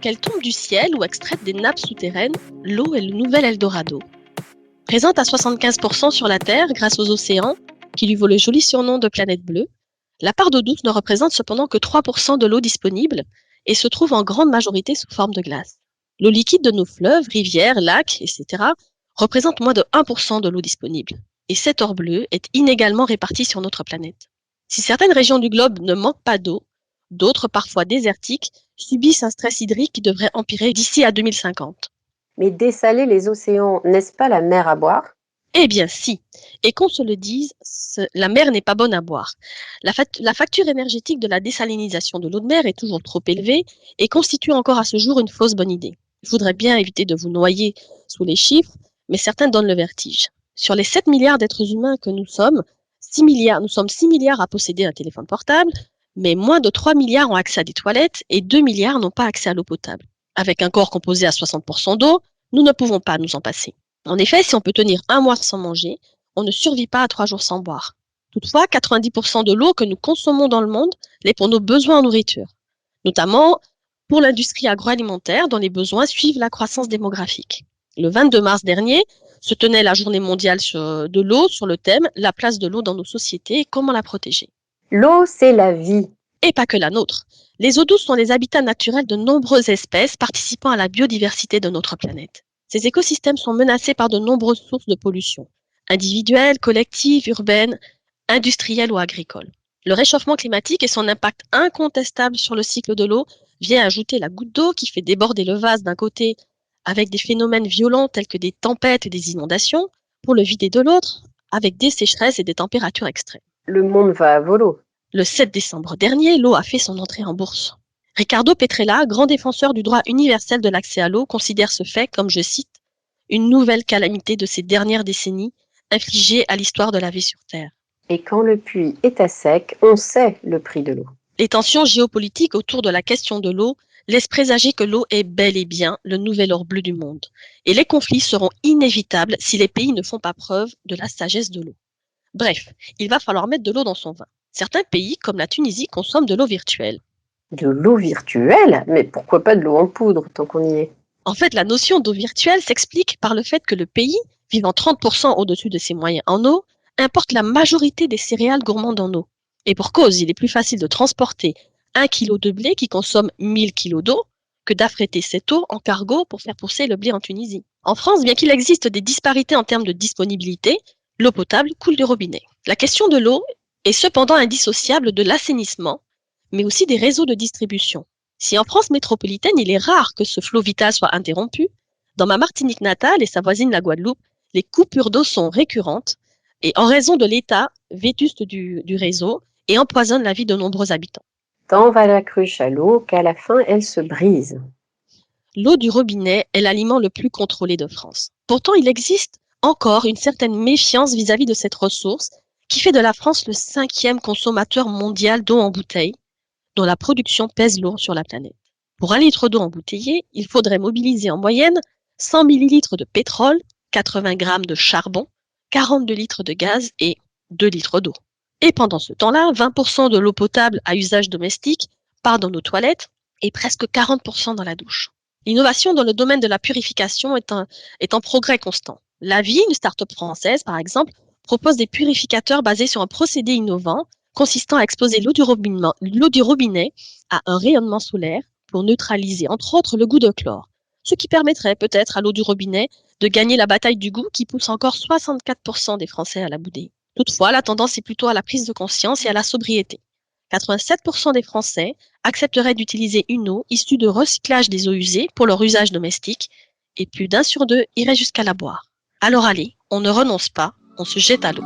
Qu'elle tombe du ciel ou extraite des nappes souterraines, l'eau est le nouvel Eldorado. Présente à 75% sur la Terre grâce aux océans, qui lui vaut le joli surnom de planète bleue, la part d'eau douce ne représente cependant que 3% de l'eau disponible et se trouve en grande majorité sous forme de glace. L'eau liquide de nos fleuves, rivières, lacs, etc. représente moins de 1% de l'eau disponible. Et cet or bleu est inégalement réparti sur notre planète. Si certaines régions du globe ne manquent pas d'eau, d'autres, parfois désertiques, subissent un stress hydrique qui devrait empirer d'ici à 2050. Mais dessaler les océans, n'est-ce pas la mer à boire? Eh bien si, et qu'on se le dise, la mer n'est pas bonne à boire. La facture énergétique de la désalinisation de l'eau de mer est toujours trop élevée et constitue encore à ce jour une fausse bonne idée. Je voudrais bien éviter de vous noyer sous les chiffres, mais certains donnent le vertige. Sur les 7 milliards d'êtres humains que nous sommes 6 milliards à posséder un téléphone portable, mais moins de 3 milliards ont accès à des toilettes et 2 milliards n'ont pas accès à l'eau potable. Avec un corps composé à 60% d'eau, nous ne pouvons pas nous en passer. En effet, si on peut tenir un mois sans manger, on ne survit pas à 3 jours sans boire. Toutefois, 90% de l'eau que nous consommons dans le monde l'est pour nos besoins en nourriture, notamment pour l'industrie agroalimentaire dont les besoins suivent la croissance démographique. Le 22 mars dernier se tenait la journée mondiale de l'eau sur le thème « La place de l'eau dans nos sociétés et comment la protéger ». L'eau, c'est la vie. Et pas que la nôtre. Les eaux douces sont les habitats naturels de nombreuses espèces participant à la biodiversité de notre planète. Ces écosystèmes sont menacés par de nombreuses sources de pollution, individuelles, collectives, urbaines, industrielles ou agricoles. Le réchauffement climatique et son impact incontestable sur le cycle de l'eau vient ajouter la goutte d'eau qui fait déborder le vase d'un côté avec des phénomènes violents tels que des tempêtes et des inondations, pour le vider de l'autre avec des sécheresses et des températures extrêmes. Le monde va à volo. Le 7 décembre dernier, l'eau a fait son entrée en bourse. Riccardo Petrella, grand défenseur du droit universel de l'accès à l'eau, considère ce fait, comme je cite, une nouvelle calamité de ces dernières décennies infligée à l'histoire de la vie sur Terre. Et quand le puits est à sec, on sait le prix de l'eau. Les tensions géopolitiques autour de la question de l'eau laissent présager que l'eau est bel et bien le nouvel or bleu du monde. Et les conflits seront inévitables si les pays ne font pas preuve de la sagesse de l'eau. Bref, il va falloir mettre de l'eau dans son vin. Certains pays, comme la Tunisie, consomment de l'eau virtuelle. De l'eau virtuelle? Mais pourquoi pas de l'eau en poudre tant qu'on y est? En fait, la notion d'eau virtuelle s'explique par le fait que le pays, vivant 30% au-dessus de ses moyens en eau, importe la majorité des céréales gourmandes en eau. Et pour cause, il est plus facile de transporter 1 kg de blé qui consomme 1000 kg d'eau que d'affréter cette eau en cargo pour faire pousser le blé en Tunisie. En France, bien qu'il existe des disparités en termes de disponibilité, l'eau potable coule du robinet. La question de l'eau est cependant indissociable de l'assainissement, mais aussi des réseaux de distribution. Si en France métropolitaine, il est rare que ce flot vital soit interrompu, dans ma Martinique natale et sa voisine la Guadeloupe, les coupures d'eau sont récurrentes et en raison de l'état vétuste du réseau et empoisonnent la vie de nombreux habitants. Tant va la cruche à l'eau qu'à la fin, elle se brise. L'eau du robinet est l'aliment le plus contrôlé de France. Pourtant, il existe encore une certaine méfiance vis-à-vis de cette ressource qui fait de la France le 5e consommateur mondial d'eau en bouteille, dont la production pèse lourd sur la planète. Pour 1 litre d'eau embouteillée, il faudrait mobiliser en moyenne 100 ml de pétrole, 80 g de charbon, 42 litres de gaz et 2 litres d'eau. Et pendant ce temps-là, 20% de l'eau potable à usage domestique part dans nos toilettes et presque 40% dans la douche. L'innovation dans le domaine de la purification est en progrès constant. La Vie, une start-up française par exemple, propose des purificateurs basés sur un procédé innovant consistant à exposer l'eau du robinet à un rayonnement solaire pour neutraliser entre autres le goût de chlore, ce qui permettrait peut-être à l'eau du robinet de gagner la bataille du goût qui pousse encore 64% des Français à la bouder. Toutefois, la tendance est plutôt à la prise de conscience et à la sobriété. 87% des Français accepteraient d'utiliser une eau issue de recyclage des eaux usées pour leur usage domestique et plus d'1 sur 2 irait jusqu'à la boire. Alors allez, on ne renonce pas, on se jette à l'eau.